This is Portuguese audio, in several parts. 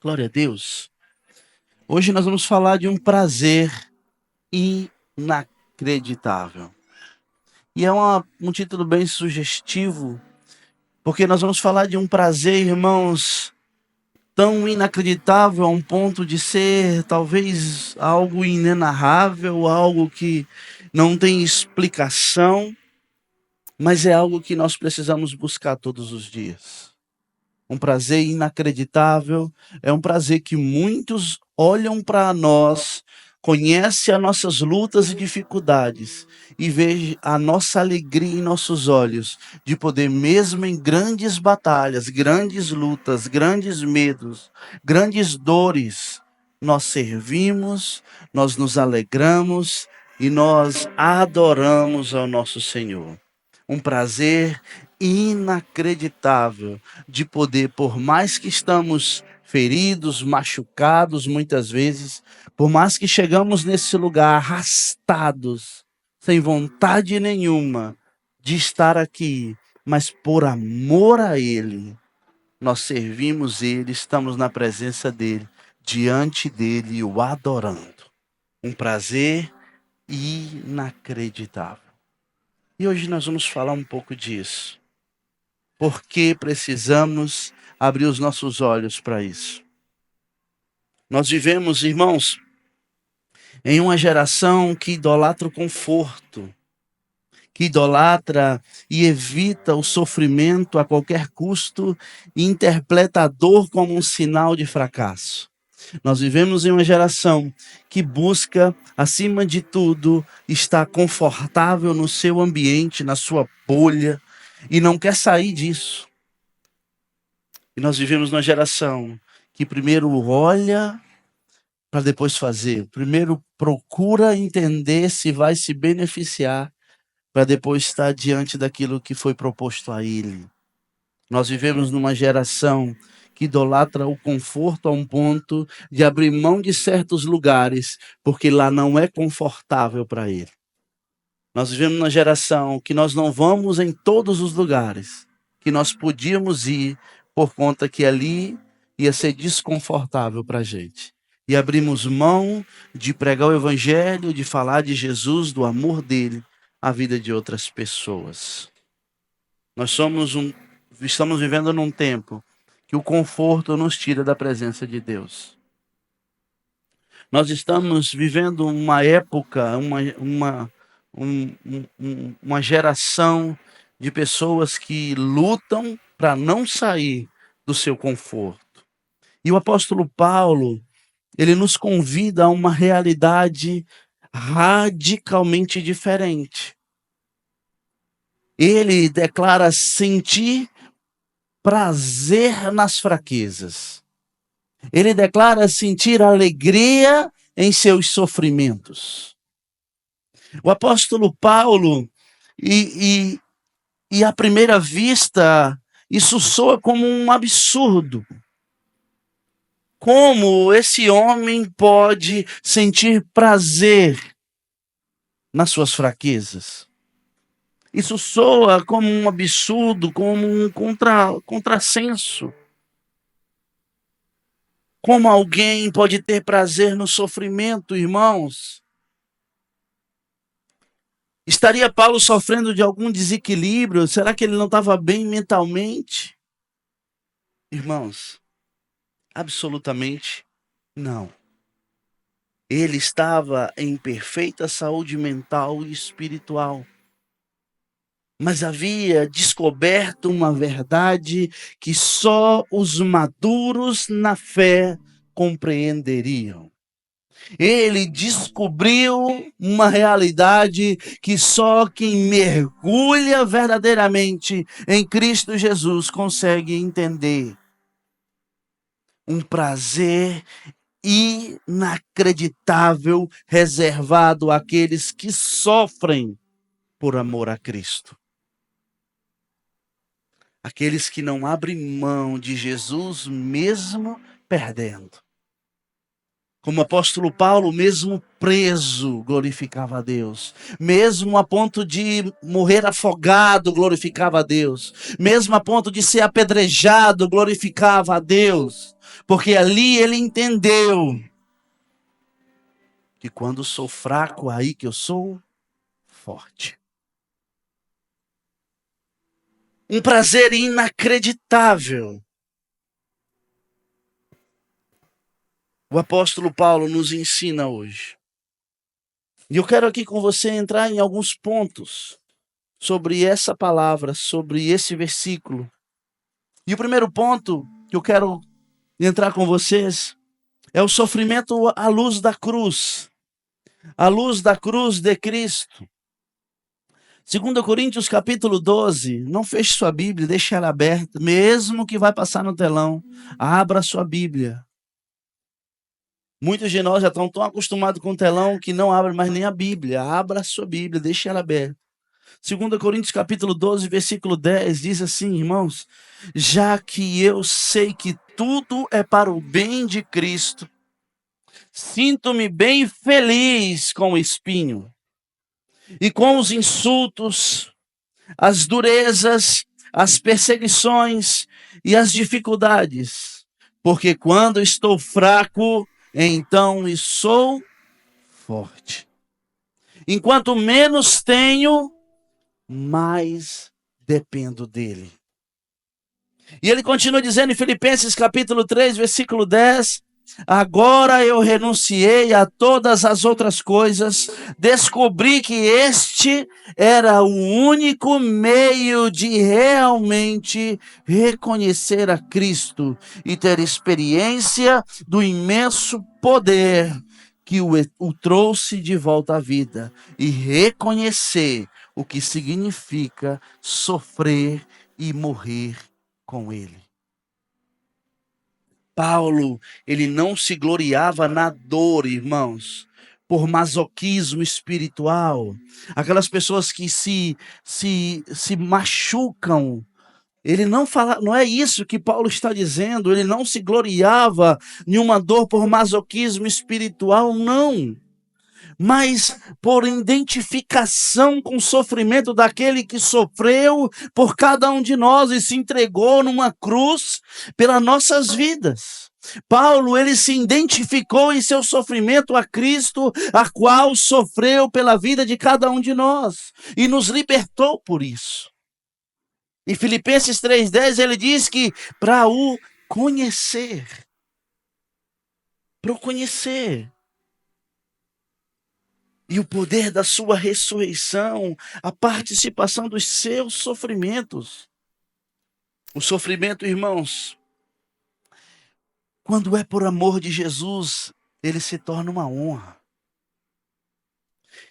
Glória a Deus. Hoje nós vamos falar de um prazer inacreditável. E é um título bem sugestivo, porque nós vamos falar de um prazer, irmãos, tão inacreditável a um ponto de ser talvez algo inenarrável, algo que não tem explicação, mas é algo que nós precisamos buscar todos os dias. Um prazer inacreditável, é um prazer que muitos olham para nós, conhecem as nossas lutas e dificuldades e veem a nossa alegria em nossos olhos de poder, mesmo em grandes batalhas, grandes lutas, grandes medos, grandes dores, nós servimos, nós nos alegramos e nós adoramos ao nosso Senhor. Um prazer inacreditável de poder, por mais que estamos feridos, machucados muitas vezes, por mais que chegamos nesse lugar arrastados, sem vontade nenhuma de estar aqui, mas por amor a Ele, nós servimos Ele, estamos na presença dEle, diante dEle, o adorando. Um prazer inacreditável. E hoje nós vamos falar um pouco disso. Porque precisamos abrir os nossos olhos para isso. Nós vivemos, irmãos, em uma geração que idolatra o conforto, que idolatra e evita o sofrimento a qualquer custo e interpreta a dor como um sinal de fracasso. Nós vivemos em uma geração que busca, acima de tudo, estar confortável no seu ambiente, na sua bolha, e não quer sair disso. E nós vivemos numa geração que primeiro olha para depois fazer. Primeiro procura entender se vai se beneficiar para depois estar diante daquilo que foi proposto a ele. Nós vivemos numa geração que idolatra o conforto a um ponto de abrir mão de certos lugares, porque lá não é confortável para ele. Nós vivemos numa geração que nós não vamos em todos os lugares que nós podíamos ir, por conta que ali ia ser desconfortável para a gente. E abrimos mão de pregar o evangelho, de falar de Jesus, do amor dele, à vida de outras pessoas. Estamos vivendo num tempo que o conforto nos tira da presença de Deus. Nós estamos vivendo uma época, uma geração de pessoas que lutam para não sair do seu conforto. E o apóstolo Paulo, ele nos convida a uma realidade radicalmente diferente. Ele declara sentir prazer nas fraquezas. Ele declara sentir alegria em seus sofrimentos. O apóstolo Paulo, e à primeira vista, isso soa como um absurdo. Como esse homem pode sentir prazer nas suas fraquezas? Isso soa como um absurdo, como um contrassenso. Como alguém pode ter prazer no sofrimento, irmãos? Estaria Paulo sofrendo de algum desequilíbrio? Será que ele não estava bem mentalmente? Irmãos, absolutamente não. Ele estava em perfeita saúde mental e espiritual. Mas havia descoberto uma verdade que só os maduros na fé compreenderiam. Ele descobriu uma realidade que só quem mergulha verdadeiramente em Cristo Jesus consegue entender. Um prazer inacreditável reservado àqueles que sofrem por amor a Cristo. Aqueles que não abrem mão de Jesus mesmo perdendo. Como o apóstolo Paulo, mesmo preso, glorificava a Deus. Mesmo a ponto de morrer afogado, glorificava a Deus. Mesmo a ponto de ser apedrejado, glorificava a Deus. Porque ali ele entendeu que quando sou fraco, aí que eu sou forte. Um prazer inacreditável. O apóstolo Paulo nos ensina hoje. E eu quero aqui com você entrar em alguns pontos sobre essa palavra, sobre esse versículo. E o primeiro ponto que eu quero entrar com vocês é o sofrimento à luz da cruz. À luz da cruz de Cristo. 2 Coríntios capítulo 12, não feche sua Bíblia, deixe ela aberta, mesmo que vai passar no telão, abra sua Bíblia. Muitos de nós já estão tão acostumados com o telão que não abrem mais nem a Bíblia. Abra a sua Bíblia, deixe ela aberta. 2 Coríntios capítulo 12, versículo 10, diz assim, irmãos, já que eu sei que tudo é para o bem de Cristo, sinto-me bem feliz com o espinho e com os insultos, as durezas, as perseguições e as dificuldades, porque quando estou fraco, então sou forte. Enquanto menos tenho, mais dependo dele. E ele continua dizendo em Filipenses capítulo 3, versículo 10, agora eu renunciei a todas as outras coisas, descobri que este era o único meio de realmente reconhecer a Cristo e ter experiência do imenso poder que o trouxe de volta à vida e reconhecer o que significa sofrer e morrer com ele. Paulo, ele não se gloriava na dor, irmãos, por masoquismo espiritual. Aquelas pessoas que se machucam. Ele não fala, não é isso que Paulo está dizendo, ele não se gloriava em uma dor por masoquismo espiritual, não. Mas por identificação com o sofrimento daquele que sofreu por cada um de nós e se entregou numa cruz pelas nossas vidas. Paulo, ele se identificou em seu sofrimento a Cristo, a qual sofreu pela vida de cada um de nós e nos libertou por isso. Em Filipenses 3,10 ele diz que para o conhecer, e o poder da sua ressurreição, a participação dos seus sofrimentos. O sofrimento, irmãos, quando é por amor de Jesus, ele se torna uma honra.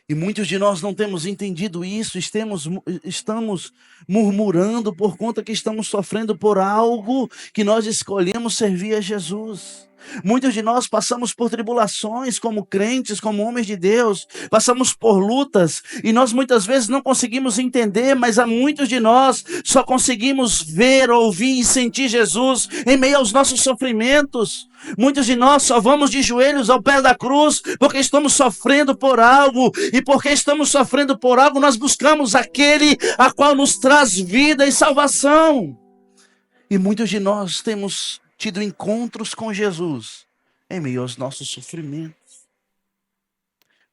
E muitos de nós não temos entendido isso, estamos murmurando por conta que estamos sofrendo por algo que nós escolhemos servir a Jesus. Muitos de nós passamos por tribulações como crentes, como homens de Deus, passamos por lutas e nós muitas vezes não conseguimos entender, mas há muitos de nós só conseguimos ver, ouvir e sentir Jesus em meio aos nossos sofrimentos. Muitos de nós só vamos de joelhos ao pé da cruz porque estamos sofrendo por algo, e porque estamos sofrendo por algo, nós buscamos aquele a qual nos traz vida e salvação. E muitos de nós temos tido encontros com Jesus em meio aos nossos sofrimentos.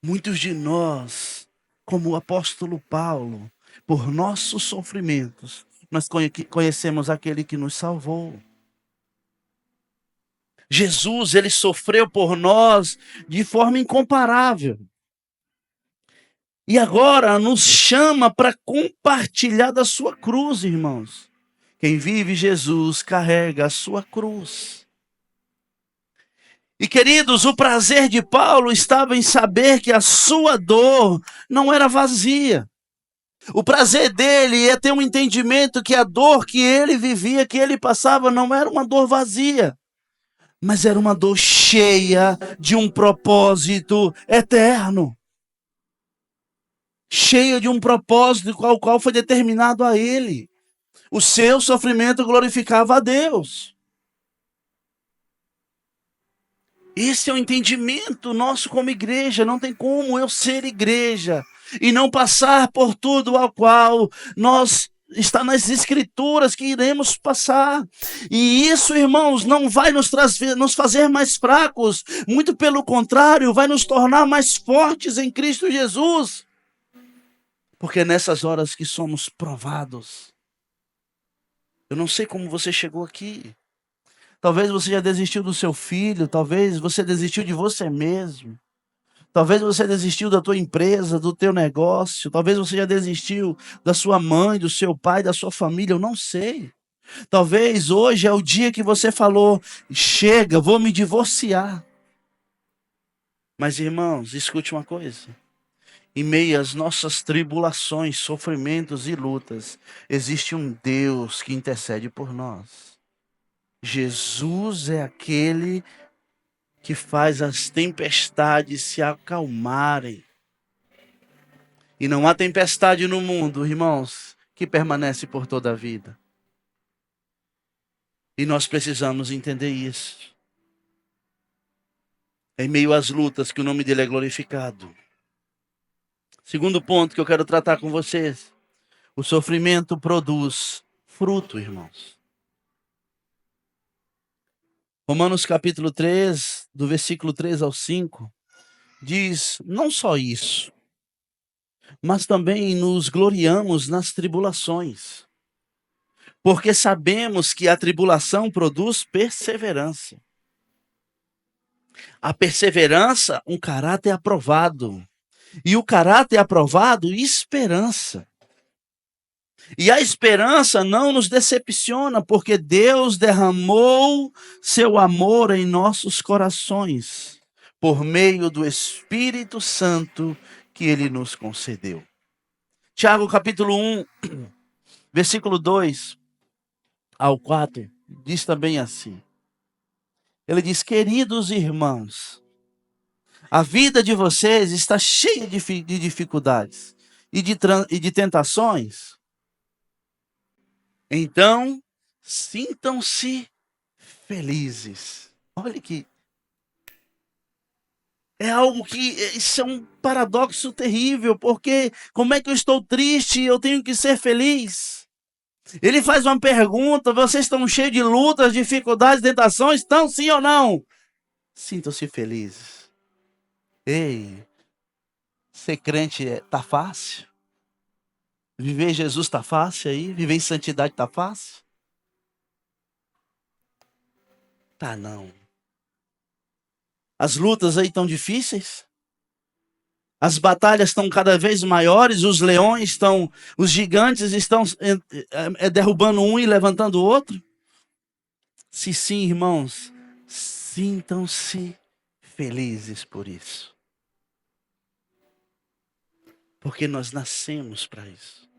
Muitos de nós, como o apóstolo Paulo, por nossos sofrimentos, nós conhecemos aquele que nos salvou. Jesus, ele sofreu por nós de forma incomparável. E agora nos chama para compartilhar da sua cruz, irmãos. Quem vive Jesus carrega a sua cruz. E queridos, o prazer de Paulo estava em saber que a sua dor não era vazia. O prazer dele é ter um entendimento que a dor que ele vivia, que ele passava, não era uma dor vazia, mas era uma dor cheia de um propósito eterno. Cheia de um propósito qual foi determinado a ele. O seu sofrimento glorificava a Deus. Esse é o entendimento nosso como igreja. Não tem como eu ser igreja e não passar por tudo ao qual nós está nas escrituras que iremos passar. E isso, irmãos, não vai nos fazer mais fracos. Muito pelo contrário, vai nos tornar mais fortes em Cristo Jesus. Porque é nessas horas que somos provados. Eu não sei como você chegou aqui. Talvez você já desistiu do seu filho, talvez você desistiu de você mesmo. Talvez você desistiu da tua empresa, do teu negócio. Talvez você já desistiu da sua mãe, do seu pai, da sua família. Eu não sei. Talvez hoje é o dia que você falou: chega, vou me divorciar. Mas, irmãos, escute uma coisa. Em meio às nossas tribulações, sofrimentos e lutas, existe um Deus que intercede por nós. Jesus é aquele que faz as tempestades se acalmarem. E não há tempestade no mundo, irmãos, que permanece por toda a vida. E nós precisamos entender isso. É em meio às lutas que o nome dele é glorificado. Segundo ponto que eu quero tratar com vocês. O sofrimento produz fruto, irmãos. Romanos capítulo 3, do versículo 3 ao 5, diz não só isso, mas também nos gloriamos nas tribulações, porque sabemos que a tribulação produz perseverança. A perseverança, um caráter aprovado. E o caráter aprovado, esperança. E a esperança não nos decepciona, porque Deus derramou seu amor em nossos corações, por meio do Espírito Santo que ele nos concedeu. Tiago capítulo 1, versículo 2 ao 4, diz também assim. Ele diz: queridos irmãos, a vida de vocês está cheia de dificuldades e de tentações. Então, sintam-se felizes. Olha que é algo que isso é um paradoxo terrível, porque como é que eu estou triste e eu tenho que ser feliz? Ele faz uma pergunta: vocês estão cheios de lutas, dificuldades, tentações? Estão sim ou não? Sintam-se felizes. Ei, ser crente tá fácil? Viver Jesus tá fácil aí? Viver em santidade tá fácil? Tá não. As lutas aí estão difíceis? As batalhas estão cada vez maiores, os gigantes estão derrubando um e levantando o outro? Se sim, irmãos, sintam-se felizes por isso. Porque nós nascemos para isso.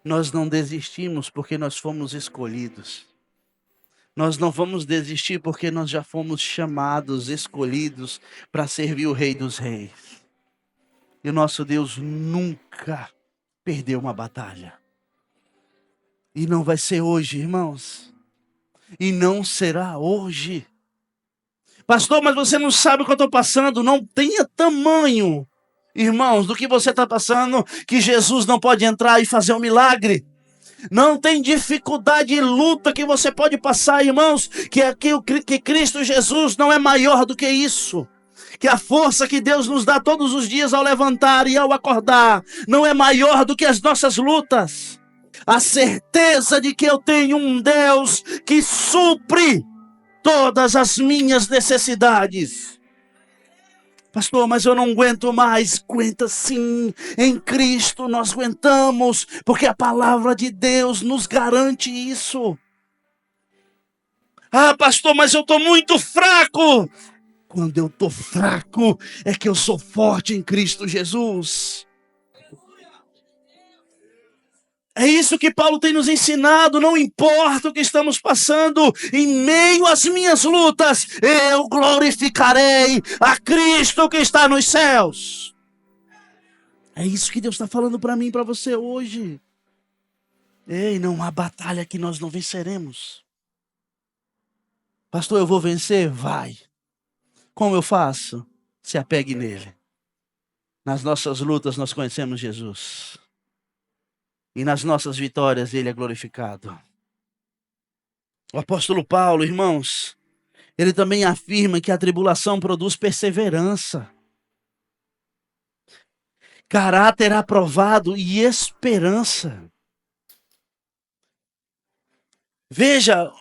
Nós não desistimos porque nós fomos escolhidos. Nós não vamos desistir porque nós já fomos chamados, escolhidos para servir o Rei dos Reis. E o nosso Deus nunca perdeu uma batalha. E não vai ser hoje, irmãos. E não será hoje. Pastor, mas você não sabe o que eu estou passando. Não tenha tamanho, irmãos, do que você está passando, que Jesus não pode entrar e fazer um milagre. Não tem dificuldade e luta que você pode passar, irmãos, que Cristo Jesus não é maior do que isso. Que a força que Deus nos dá todos os dias ao levantar e ao acordar não é maior do que as nossas lutas. A certeza de que eu tenho um Deus que supre todas as minhas necessidades. Pastor, mas eu não aguento mais. Aguenta sim, em Cristo nós aguentamos, porque a palavra de Deus nos garante isso. Ah, pastor, mas eu estou muito fraco. Quando eu estou fraco, é que eu sou forte em Cristo Jesus. É isso que Paulo tem nos ensinado. Não importa o que estamos passando, em meio às minhas lutas, eu glorificarei a Cristo que está nos céus. É isso que Deus está falando para mim e para você hoje. Ei, não há batalha que nós não venceremos. Pastor, eu vou vencer? Vai. Como eu faço? Se apegue nele. Nas nossas lutas nós conhecemos Jesus. E nas nossas vitórias ele é glorificado. O apóstolo Paulo, irmãos, ele também afirma que a tribulação produz perseverança, caráter aprovado e esperança. Veja,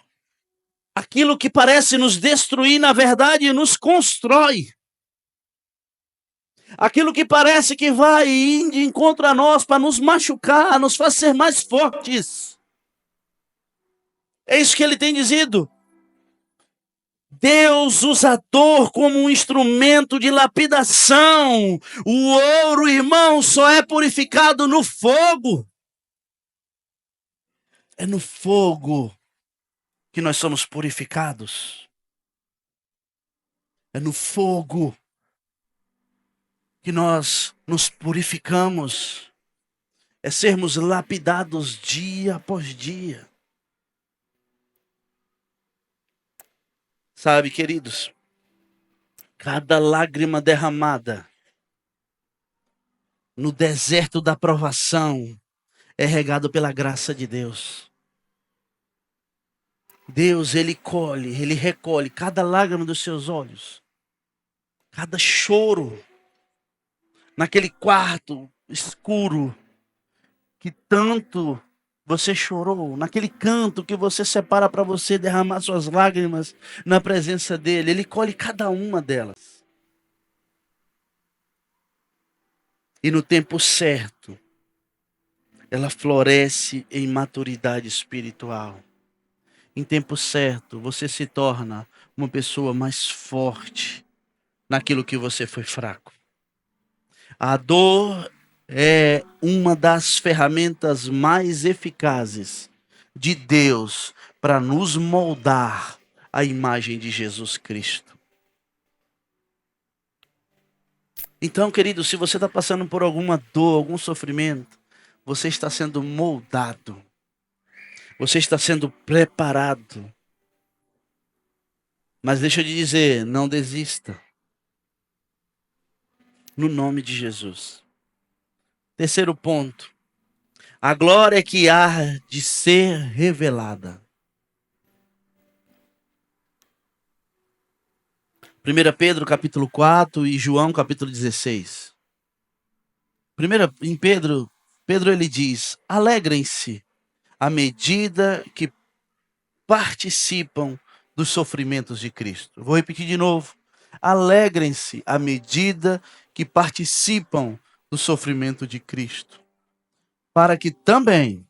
aquilo que parece nos destruir, na verdade, nos constrói. Aquilo que parece que vai ir de encontro a nós para nos machucar, nos faz ser mais fortes. É isso que ele tem dizido. Deus usa a dor como um instrumento de lapidação. O ouro, irmão, só é purificado no fogo. É no fogo que nós somos purificados. É no fogo que nós nos purificamos. É sermos lapidados dia após dia. Sabe, queridos, cada lágrima derramada no deserto da provação é regado pela graça de Deus. Deus, ele recolhe cada lágrima dos seus olhos. Cada choro naquele quarto escuro que tanto você chorou, naquele canto que você separa para você derramar suas lágrimas na presença dele. Ele colhe cada uma delas. E no tempo certo, ela floresce em maturidade espiritual. Em tempo certo, você se torna uma pessoa mais forte naquilo que você foi fraco. A dor é uma das ferramentas mais eficazes de Deus para nos moldar à imagem de Jesus Cristo. Então, querido, se você está passando por alguma dor, algum sofrimento, você está sendo moldado. Você está sendo preparado. Mas deixa eu te dizer, não desista. No nome de Jesus. Terceiro ponto. A glória que há de ser revelada. 1 Pedro capítulo 4 e João capítulo 16. Em Pedro ele diz: alegrem-se à medida que participam dos sofrimentos de Cristo. Vou repetir de novo. Alegrem-se à medida que participam do sofrimento de Cristo, para que também,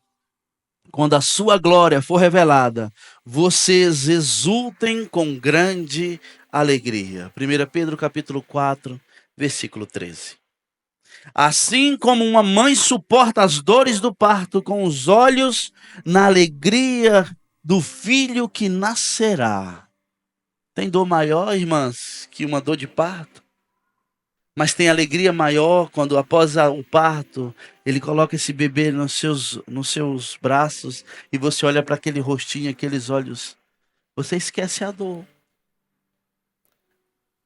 quando a sua glória for revelada, vocês exultem com grande alegria. 1 Pedro capítulo 4, versículo 13. Assim como uma mãe suporta as dores do parto com os olhos na alegria do filho que nascerá. Tem dor maior, irmãs, que uma dor de parto? Mas tem alegria maior quando após o parto, ele coloca esse bebê nos seus braços e você olha para aquele rostinho, aqueles olhos. Você esquece a dor.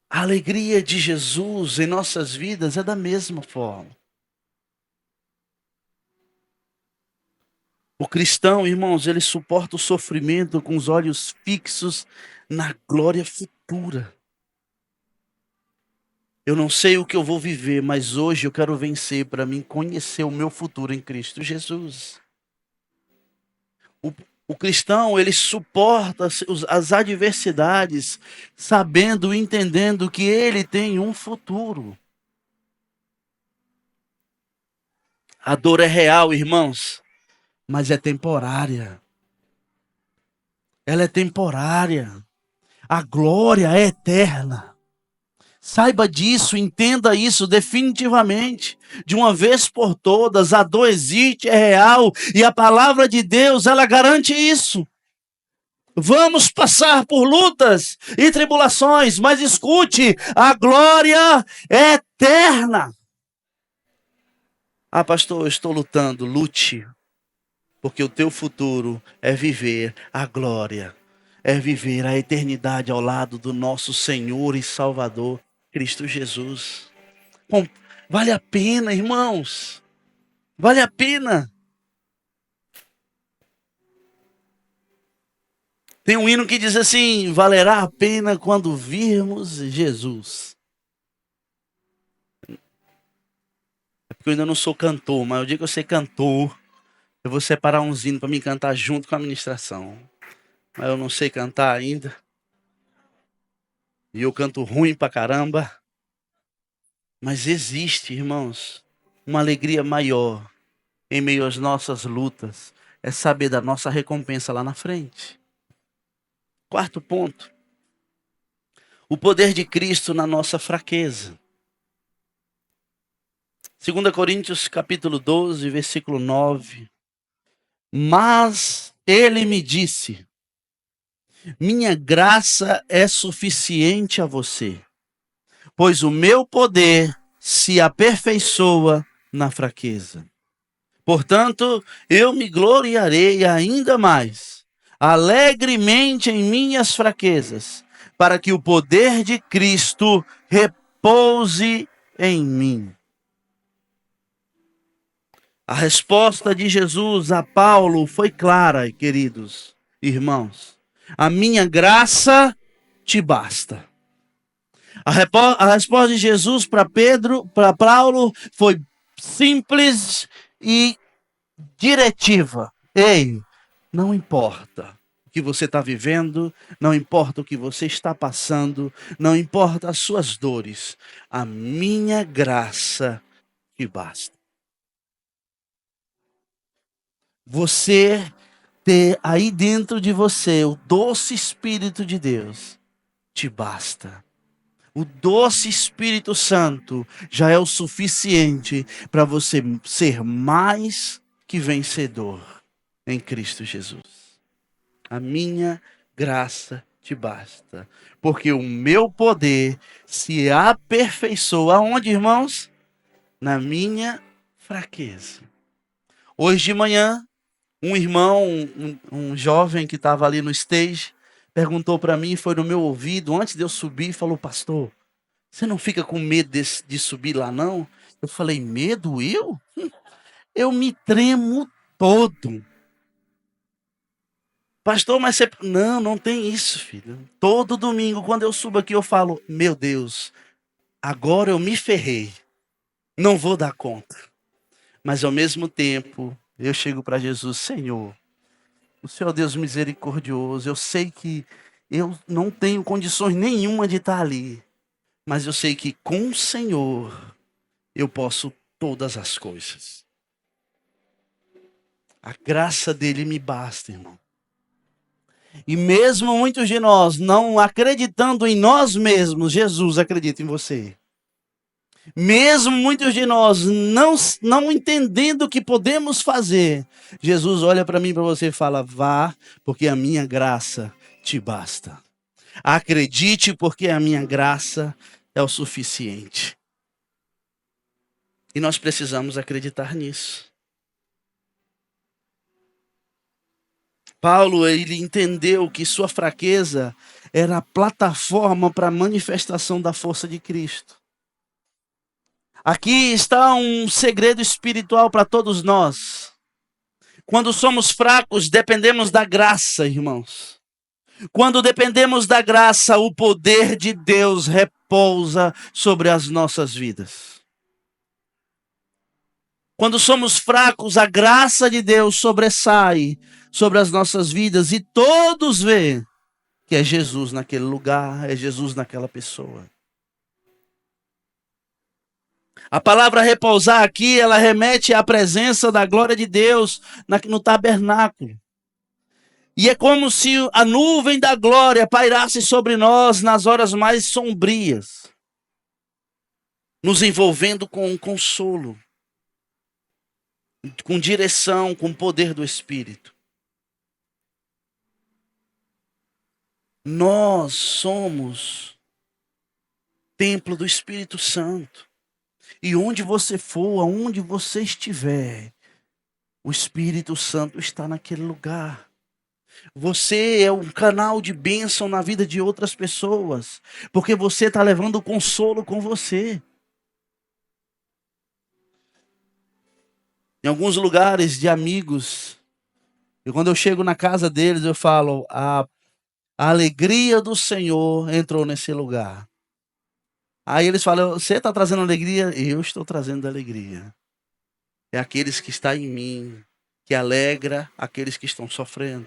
A alegria de Jesus em nossas vidas é da mesma forma. O cristão, irmãos, ele suporta o sofrimento com os olhos fixos na glória futura. Eu não sei o que eu vou viver, mas hoje eu quero vencer para mim conhecer o meu futuro em Cristo Jesus. O cristão, ele suporta as adversidades, sabendo, entendendo que ele tem um futuro. A dor é real, irmãos, mas é temporária. Ela é temporária. A glória é eterna. Saiba disso, entenda isso definitivamente. De uma vez por todas, a dor existe, é real, e a palavra de Deus, ela garante isso. Vamos passar por lutas e tribulações, mas escute, a glória é eterna. Ah, pastor, eu estou lutando, lute, porque o teu futuro é viver a glória. é viver a eternidade ao lado do nosso Senhor e Salvador, Cristo Jesus. Bom, vale a pena, irmãos. Vale a pena. Tem um hino que diz assim: valerá a pena quando virmos Jesus. É porque eu ainda não sou cantor, mas o dia que eu ser cantor, eu vou separar uns hinos para me cantar junto com a ministração. Mas eu não sei cantar ainda. E eu canto ruim pra caramba. Mas existe, irmãos, uma alegria maior em meio às nossas lutas. É saber da nossa recompensa lá na frente. Quarto ponto. O poder de Cristo na nossa fraqueza. 2 Coríntios capítulo 12, versículo 9. Mas ele me disse: minha graça é suficiente a você, pois o meu poder se aperfeiçoa na fraqueza. Portanto, eu me gloriarei ainda mais, alegremente em minhas fraquezas, para que o poder de Cristo repouse em mim. A resposta de Jesus a Paulo foi clara, queridos irmãos. A minha graça te basta. A resposta de Jesus para Paulo, foi simples e diretiva. Ei, não importa o que você está vivendo, não importa o que você está passando, não importa as suas dores, a minha graça te basta. Você ter aí dentro de você o doce Espírito de Deus te basta. O doce Espírito Santo já é o suficiente para você ser mais que vencedor em Cristo Jesus. A minha graça te basta, porque o meu poder se aperfeiçoa aonde, irmãos? Na minha fraqueza. Hoje de manhã, um irmão, um jovem que estava ali no stage, perguntou para mim, foi no meu ouvido, antes de eu subir, falou: pastor, você não fica com medo de subir lá, não? Eu falei: medo eu? Eu me tremo todo. Pastor, mas você... Não, não tem isso, filho. Todo domingo, quando eu subo aqui, eu falo: meu Deus, agora eu me ferrei. Não vou dar conta. Mas ao mesmo tempo, eu chego para Jesus: Senhor, o Senhor é Deus misericordioso, eu sei que eu não tenho condições nenhuma de estar ali. Mas eu sei que com o Senhor eu posso todas as coisas. A graça dele me basta, irmão. E mesmo muitos de nós não acreditando em nós mesmos, Jesus acredita em você. Mesmo muitos de nós não entendendo o que podemos fazer, Jesus olha para mim e para você e fala: vá, porque a minha graça te basta. Acredite, porque a minha graça é o suficiente. E nós precisamos acreditar nisso. Paulo, ele entendeu que sua fraqueza era a plataforma para a manifestação da força de Cristo. Aqui está um segredo espiritual para todos nós. Quando somos fracos, dependemos da graça, irmãos. Quando dependemos da graça, o poder de Deus repousa sobre as nossas vidas. Quando somos fracos, a graça de Deus sobressai sobre as nossas vidas e todos veem que é Jesus naquele lugar, é Jesus naquela pessoa. A palavra repousar aqui, ela remete à presença da glória de Deus no tabernáculo. E é como se a nuvem da glória pairasse sobre nós nas horas mais sombrias, nos envolvendo com consolo, com direção, com poder do Espírito. Nós somos templo do Espírito Santo. E onde você for, aonde você estiver, o Espírito Santo está naquele lugar. Você é um canal de bênção na vida de outras pessoas, porque você está levando consolo com você. Em alguns lugares de amigos, e quando eu chego na casa deles, eu falo: a alegria do Senhor entrou nesse lugar. Aí eles falam: você está trazendo alegria? Eu estou trazendo alegria. É aqueles que estão em mim, que alegra aqueles que estão sofrendo.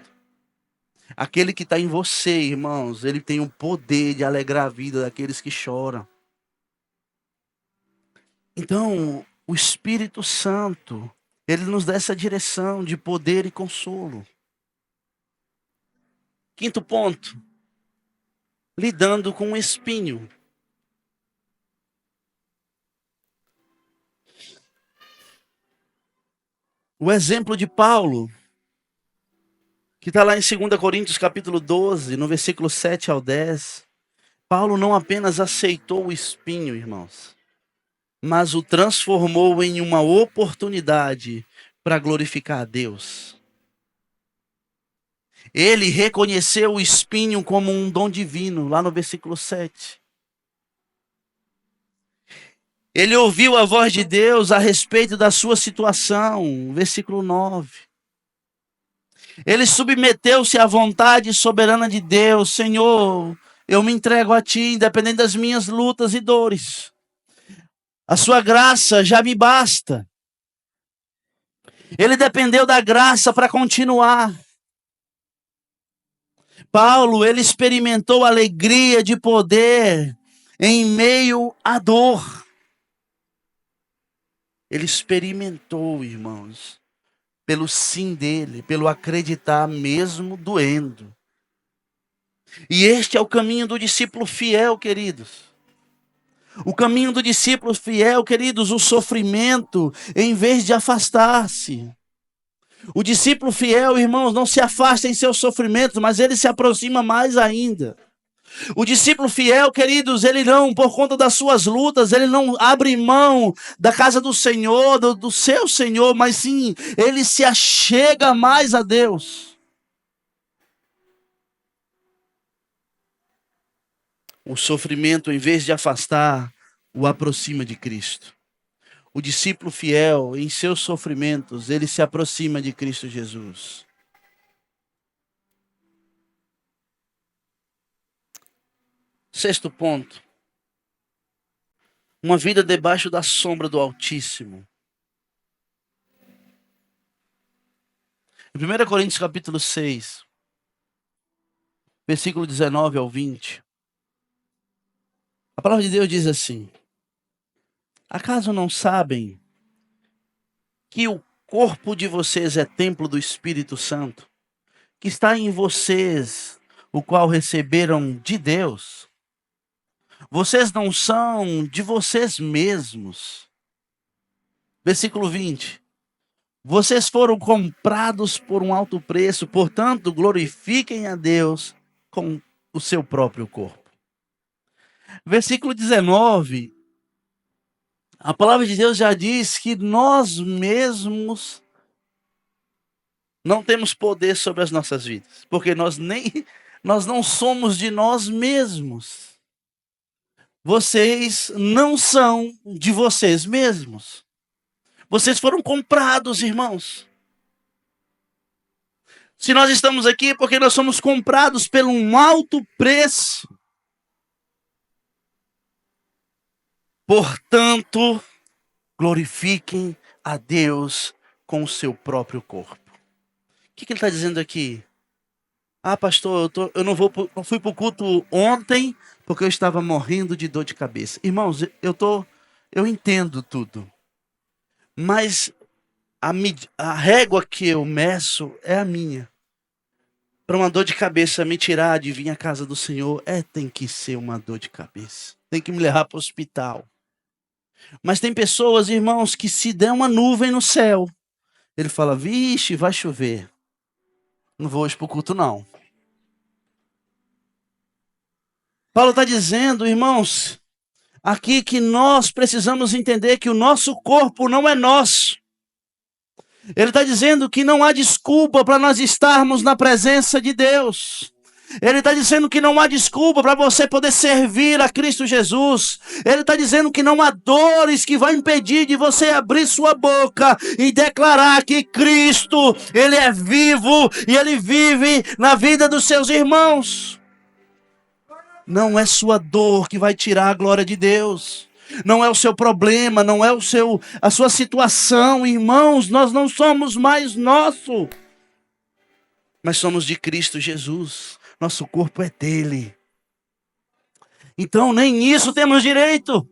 Aquele que está em você, irmãos, ele tem o poder de alegrar a vida daqueles que choram. Então, o Espírito Santo, ele nos dá essa direção de poder e consolo. Quinto ponto, lidando com o espinho. O exemplo de Paulo, que está lá em 2 Coríntios capítulo 12, no versículo 7 ao 10. Paulo não apenas aceitou o espinho, irmãos, mas o transformou em uma oportunidade para glorificar a Deus. Ele reconheceu o espinho como um dom divino, lá no versículo 7. Ele ouviu a voz de Deus a respeito da sua situação, versículo 9. Ele submeteu-se à vontade soberana de Deus. Senhor, eu me entrego a Ti, independente das minhas lutas e dores. A Sua graça já me basta. Ele dependeu da graça para continuar. Paulo, ele experimentou a alegria de poder em meio à dor. Ele experimentou, irmãos, pelo sim dele, pelo acreditar mesmo doendo. E este é o caminho do discípulo fiel, queridos. O caminho do discípulo fiel, queridos, o sofrimento, em vez de afastar-se. O discípulo fiel, irmãos, não se afasta em seus sofrimentos, mas ele se aproxima mais ainda. O discípulo fiel, queridos, ele não, por conta das suas lutas, ele não abre mão da casa do Senhor, do seu Senhor, mas sim, ele se achega mais a Deus. O sofrimento, em vez de afastar, o aproxima de Cristo. O discípulo fiel, em seus sofrimentos, ele se aproxima de Cristo Jesus. Sexto ponto. Uma vida debaixo da sombra do Altíssimo. Em 1 Coríntios capítulo 6, versículo 19 ao 20. A palavra de Deus diz assim: acaso não sabem que o corpo de vocês é templo do Espírito Santo, que está em vocês, o qual receberam de Deus? Vocês não são de vocês mesmos. Versículo 20. Vocês foram comprados por um alto preço, portanto, glorifiquem a Deus com o seu próprio corpo. Versículo 19. A palavra de Deus já diz que nós mesmos não temos poder sobre as nossas vidas, porque nós não somos de nós mesmos. Vocês não são de vocês mesmos. Vocês foram comprados, irmãos. Se nós estamos aqui é porque nós somos comprados por um alto preço. Portanto, glorifiquem a Deus com o seu próprio corpo. O que ele está dizendo aqui? Ah, pastor, eu não fui para o culto ontem porque eu estava morrendo de dor de cabeça. Irmãos, eu entendo tudo. Mas a régua que eu meço é a minha. Para uma dor de cabeça me tirar de vir à casa do Senhor, tem que ser uma dor de cabeça. Tem que me levar para o hospital. Mas tem pessoas, irmãos, que se der uma nuvem no céu, ele fala: vixe, vai chover. Não vou hoje para o culto, não. Paulo está dizendo, irmãos, aqui que nós precisamos entender que o nosso corpo não é nosso. Ele está dizendo que não há desculpa para nós estarmos na presença de Deus. Ele está dizendo que não há desculpa para você poder servir a Cristo Jesus. Ele está dizendo que não há dores que vão impedir de você abrir sua boca e declarar que Cristo, Ele é vivo e Ele vive na vida dos seus irmãos. Não é sua dor que vai tirar a glória de Deus. Não é o seu problema, não é a sua situação, irmãos. Nós não somos mais nosso, mas somos de Cristo Jesus. Nosso corpo é dele. Então nem isso temos direito.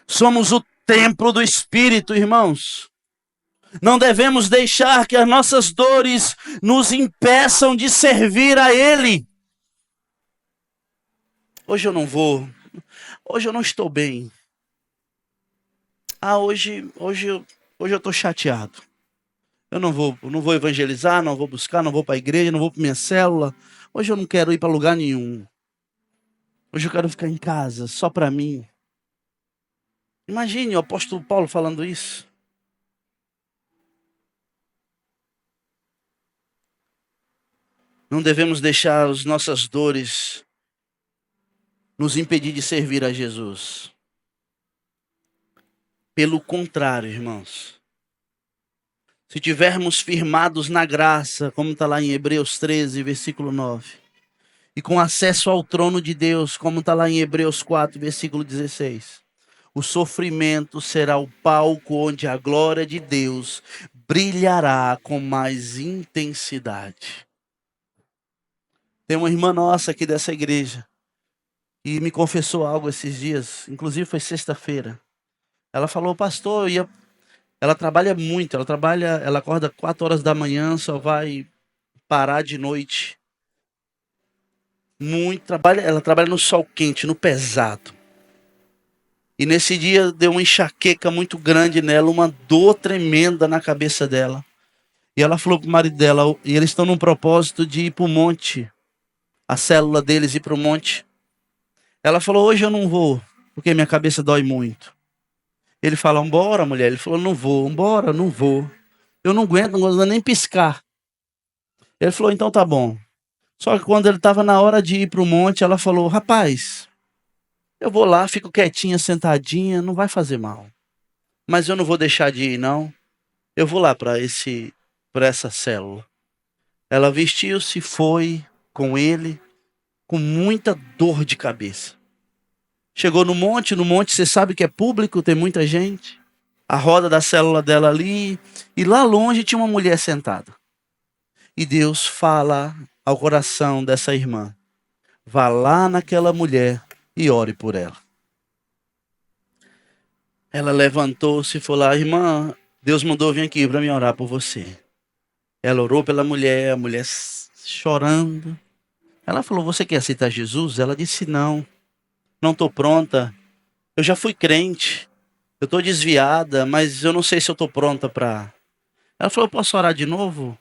Somos o templo do Espírito, irmãos. Não devemos deixar que as nossas dores nos impeçam de servir a Ele. Hoje eu não vou. Hoje eu não estou bem. Hoje eu estou chateado. Eu não vou evangelizar, não vou buscar, não vou para a igreja, não vou para minha célula. Hoje eu não quero ir para lugar nenhum. Hoje eu quero ficar em casa, só para mim. Imagine o apóstolo Paulo falando isso. Não devemos deixar as nossas dores nos impedir de servir a Jesus. Pelo contrário, irmãos. Se tivermos firmados na graça, como está lá em Hebreus 13, versículo 9, e com acesso ao trono de Deus, como está lá em Hebreus 4, versículo 16, o sofrimento será o palco onde a glória de Deus brilhará com mais intensidade. Tem uma irmã nossa aqui dessa igreja, e me confessou algo esses dias, inclusive foi sexta-feira. Ela falou, pastor, ela trabalha muito, ela acorda 4 horas da manhã, só vai parar de noite. Ela trabalha no sol quente, no pesado. E nesse dia deu uma enxaqueca muito grande nela, uma dor tremenda na cabeça dela. E ela falou pro marido dela, e eles estão num propósito de ir pro monte, a célula deles ir pro monte. Ela falou, hoje eu não vou, porque minha cabeça dói muito. Ele falou, embora, mulher. Ele falou, não vou, embora, não vou. Eu não aguento, não vou nem piscar. Ele falou, então tá bom. Só que quando ele estava na hora de ir para o monte, ela falou, rapaz, eu vou lá, fico quietinha, sentadinha, não vai fazer mal. Mas eu não vou deixar de ir, não. Eu vou lá para essa célula. Ela vestiu-se, foi com ele, com muita dor de cabeça. Chegou no monte você sabe que é público, tem muita gente. A roda da célula dela ali, e lá longe tinha uma mulher sentada. E Deus fala ao coração dessa irmã, vá lá naquela mulher e ore por ela. Ela levantou-se e falou lá, irmã, Deus mandou vir aqui para me orar por você. Ela orou pela mulher, a mulher chorando. Ela falou, você quer aceitar Jesus? Ela disse, não estou pronta. Eu já fui crente, eu estou desviada, mas eu não sei se eu estou pronta para... Ela falou, posso orar de novo?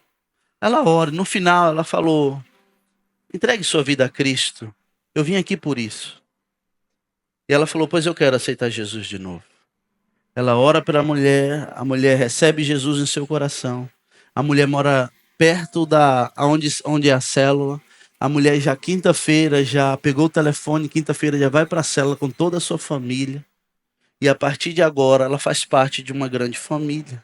Ela ora. No final ela falou, entregue sua vida a Cristo. Eu vim aqui por isso. E ela falou, pois eu quero aceitar Jesus de novo. Ela ora pela mulher, a mulher recebe Jesus em seu coração. A mulher mora perto onde é a célula. A mulher já quinta-feira já pegou o telefone, quinta-feira já vai para a célula com toda a sua família. E a partir de agora ela faz parte de uma grande família.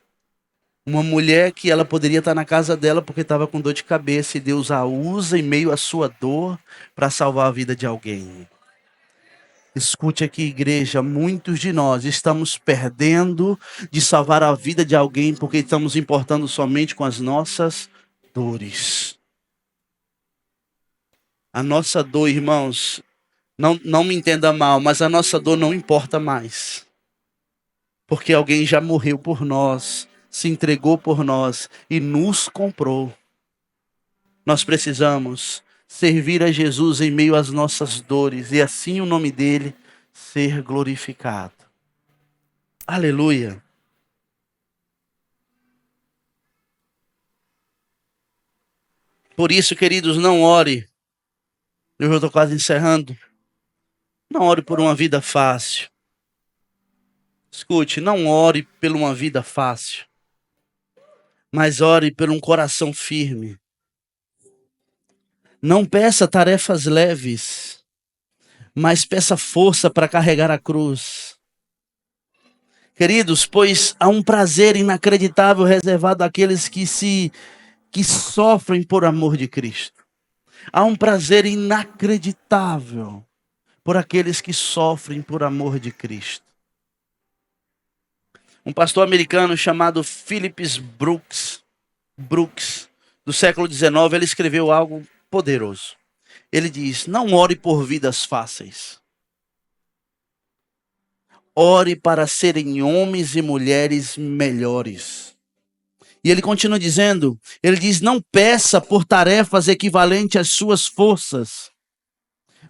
Uma mulher que ela poderia estar na casa dela porque estava com dor de cabeça e Deus a usa em meio à sua dor para salvar a vida de alguém. Escute aqui, igreja, muitos de nós estamos perdendo de salvar a vida de alguém porque estamos importando somente com as nossas dores. A nossa dor, irmãos, não me entenda mal, mas a nossa dor não importa mais. Porque alguém já morreu por nós, se entregou por nós e nos comprou. Nós precisamos servir a Jesus em meio às nossas dores e assim o nome dele ser glorificado. Aleluia. Por isso, queridos, não ore. Eu já estou quase encerrando. Não ore por uma vida fácil. Escute, não ore por uma vida fácil, mas ore por um coração firme. Não peça tarefas leves, mas peça força para carregar a cruz. Queridos, pois há um prazer inacreditável reservado àqueles que sofrem por amor de Cristo. Há um prazer inacreditável por aqueles que sofrem por amor de Cristo. Um pastor americano chamado Phillips Brooks, do século XIX, ele escreveu algo poderoso. Ele diz: não ore por vidas fáceis. Ore para serem homens e mulheres melhores. E ele continua dizendo, ele diz, não peça por tarefas equivalentes às suas forças.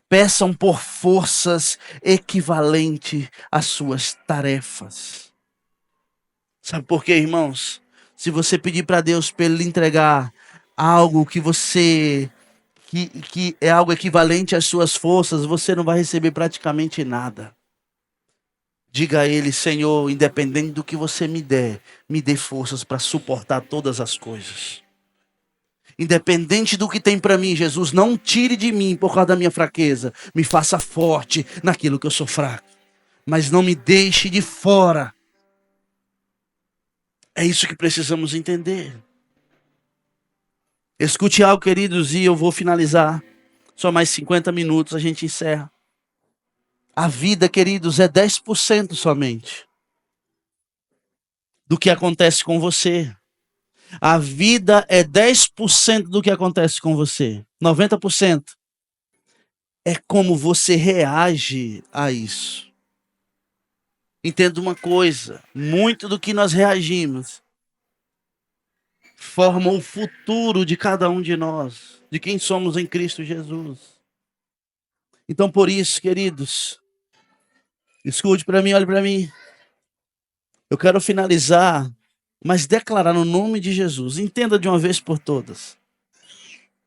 Peçam por forças equivalentes às suas tarefas. Sabe por quê, irmãos? Se você pedir para Deus para Ele entregar algo que é algo equivalente às suas forças, você não vai receber praticamente nada. Diga a Ele, Senhor, independente do que você me dê forças para suportar todas as coisas. Independente do que tem para mim, Jesus, não tire de mim por causa da minha fraqueza. Me faça forte naquilo que eu sou fraco. Mas não me deixe de fora. É isso que precisamos entender. Escute algo, queridos, e eu vou finalizar. Só mais 50 minutos, a gente encerra. A vida, queridos, é 10% somente do que acontece com você. A vida é 10% do que acontece com você. 90% é como você reage a isso. Entenda uma coisa, muito do que nós reagimos forma o futuro de cada um de nós, de quem somos em Cristo Jesus. Então, por isso, queridos, escute para mim, olhe para mim. Eu quero finalizar, mas declarar no nome de Jesus. Entenda de uma vez por todas.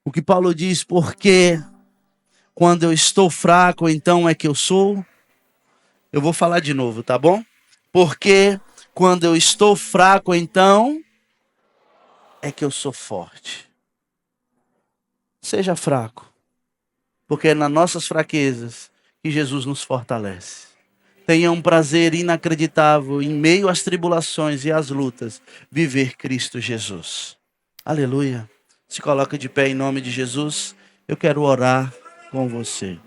O que Paulo diz, porque quando eu estou fraco, então é que eu sou. Eu vou falar de novo, tá bom? Porque quando eu estou fraco, então é que eu sou forte. Seja fraco, porque é nas nossas fraquezas que Jesus nos fortalece. Tenha um prazer inacreditável em meio às tribulações e às lutas, viver Cristo Jesus. Aleluia. Se coloca de pé em nome de Jesus. Eu quero orar com você.